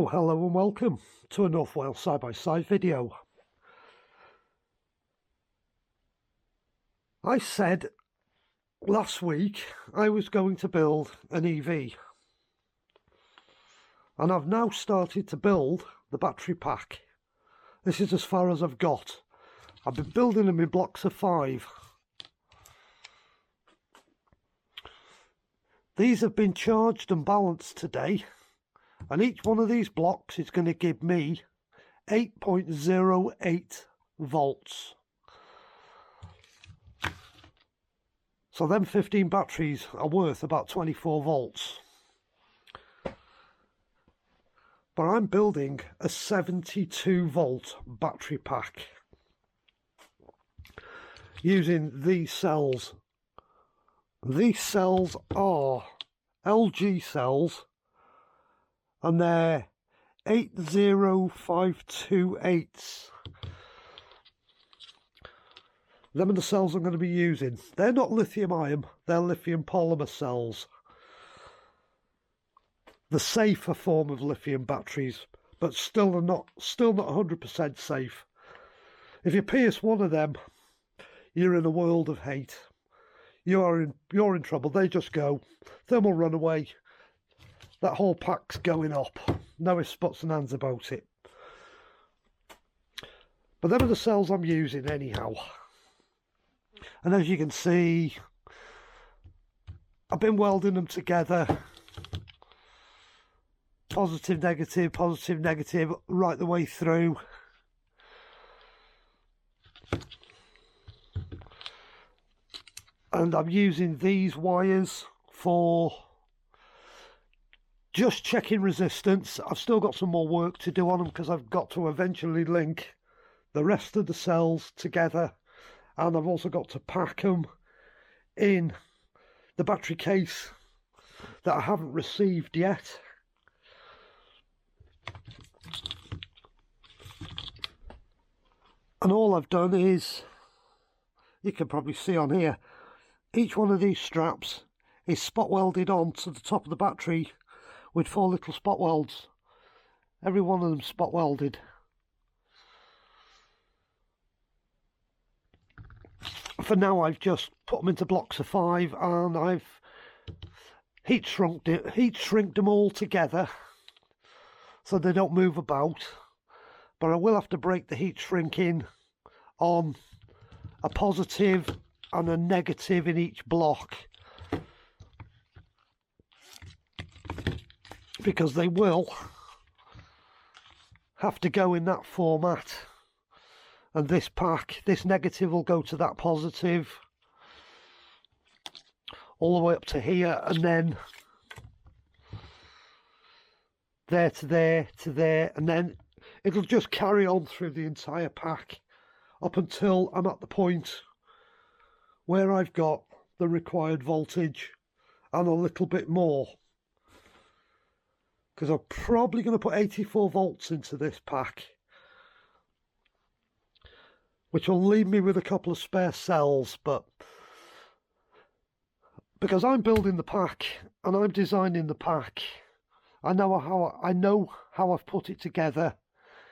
Hello and welcome to a North Wales side-by-side video. I said last week I was going to build an EV, and I've now started to build the battery pack. This is as far as I've got. I've been building them in blocks of 5. These have been charged and balanced today, and each one of these blocks is going to give me 8.08 volts. So them 15 batteries are worth about 24 volts. But I'm building a 72 volt battery pack using these cells. These cells are LG cells, and they're 80528s. Them are the cells I'm going to be using. They're not lithium ion, they're lithium polymer cells. The safer form of lithium batteries, but still not 100% safe. If you pierce one of them, you're in a world of hate. You're in trouble. They just go. Thermal runaway. That whole pack's going up. No ifs, buts and ands about it. But them are the cells I'm using anyhow. And as you can see, I've been welding them together. Positive, negative, right the way through. And I'm using these wires for just checking resistance. I've still got some more work to do on them because I've got to eventually link the rest of the cells together, and I've also got to pack them in the battery case that I haven't received yet. And all I've done is, you can probably see on here, each one of these straps is spot welded onto the top of the battery with 4 little spot welds. Every one of them spot welded. For now, I've just put them into blocks of 5, and I've heat shrinked them all together so they don't move about. But I will have to break the heat shrinking on a positive and a negative in each block, because they will have to go in that format. And this pack, this negative will go to that positive all the way up to here, and then there to there to there, and then it'll just carry on through the entire pack up until I'm at the point where I've got the required voltage and a little bit more, because I'm probably going to put 84 volts into this pack, which will leave me with a couple of spare cells. But because I'm building the pack and I'm designing the pack, I know how I've put it together.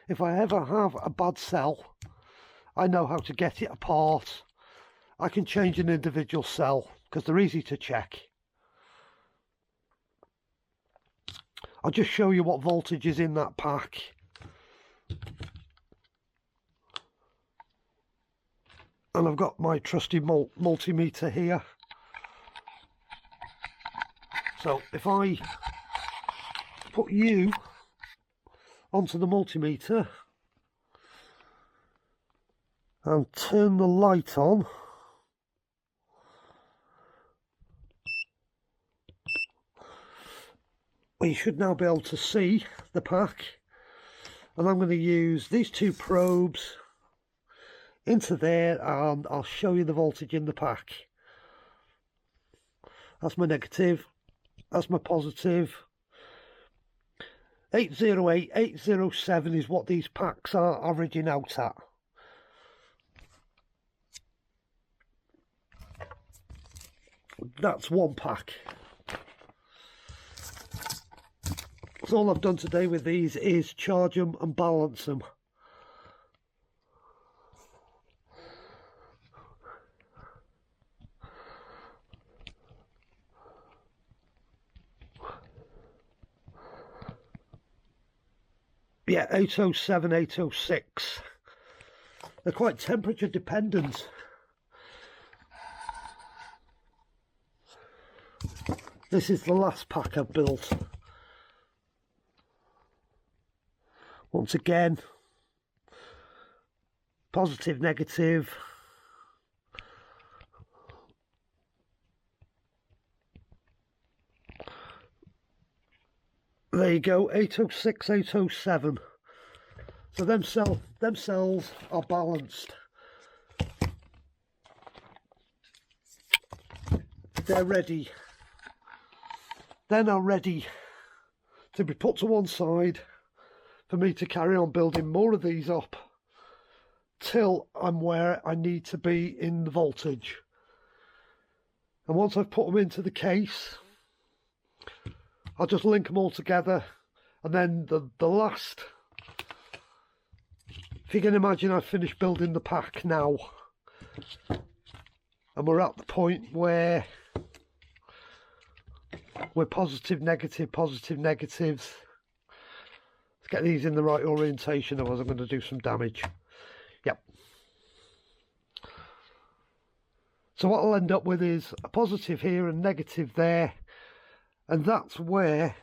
If I ever have a bad cell, I know how to get it apart. I can change an individual cell because they're easy to check. I'll just show you what voltage is in that pack. And I've got my trusty multimeter here. So if I put you onto the multimeter and turn the light on, well, you should now be able to see the pack. And I'm going to use these 2 probes into there, and I'll show you the voltage in the pack. That's my negative, that's my positive. 808, 807 is what these packs are averaging out at. That's one pack. So all I've done today with these is charge them and balance them. Yeah, 807, 806. They're quite temperature dependent. This is the last pack I've built. Once again, positive, negative. There you go, 806, 807. So them cells are balanced. They're ready. They're now ready to be put to one side for me to carry on building more of these up till I'm where I need to be in the voltage. And once I've put them into the case, I'll just link them all together, and then the last, if you can imagine, I've finished building the pack now, and we're at the point where we're positive, negative, positive, negatives. Let's get these in the right orientation, otherwise I'm going to do some damage. Yep. So what I'll end up with is a positive here and negative there. And that's where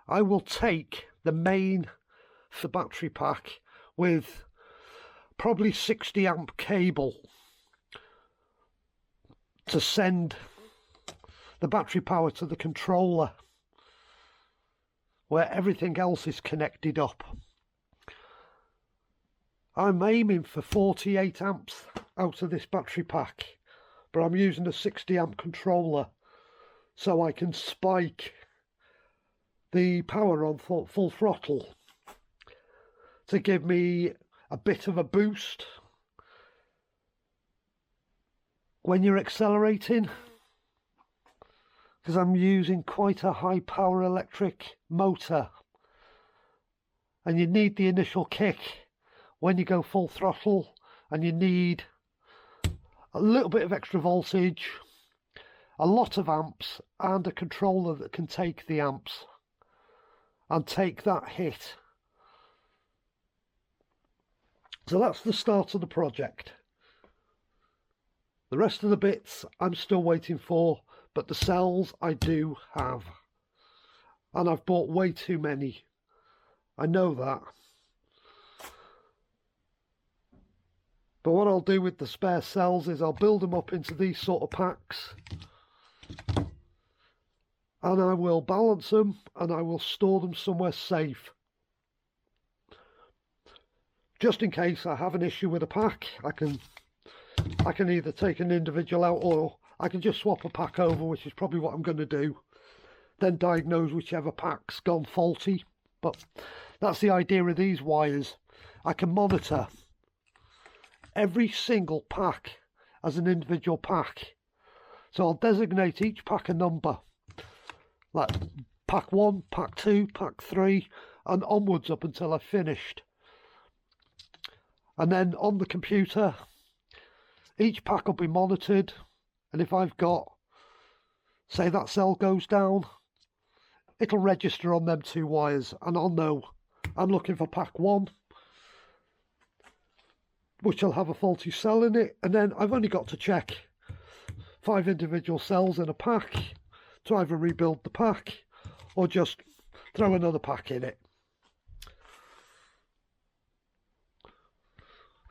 I will take the main the battery pack with probably 60 amp cable to send the battery power to the controller, where everything else is connected up. I'm aiming for 48 amps out of this battery pack, but I'm using a 60 amp controller, so I can spike the power on full throttle to give me a bit of a boost when you're accelerating, because I'm using quite a high power electric motor, and you need the initial kick when you go full throttle, and you need a little bit of extra voltage, a lot of amps, and a controller that can take the amps and take that hit. So that's the start of the project. The rest of the bits I'm still waiting for, but the cells I do have. And I've bought way too many. I know that. But what I'll do with the spare cells is I'll build them up into these sort of packs, and I will balance them, and I will store them somewhere safe. Just in case I have an issue with a pack, I can either take an individual out, or I can just swap a pack over, which is probably what I'm going to do. Then diagnose whichever pack's gone faulty. But that's the idea of these wires. I can monitor every single pack as an individual pack. So I'll designate each pack a number, like pack 1, pack 2, pack 3, and onwards up until I've finished. And then on the computer, each pack will be monitored, and if I've got, say that cell goes down, it'll register on them 2 wires, and I'll know I'm looking for pack 1, which will have a faulty cell in it, and then I've only got to check 5 individual cells in a pack to either rebuild the pack or just throw another pack in it.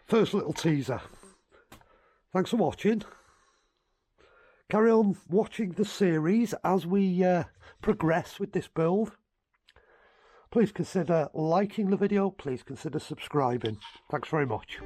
First little teaser. Thanks for watching. Carry on watching the series as we progress with this build. Please consider liking the video. Please consider subscribing. Thanks very much.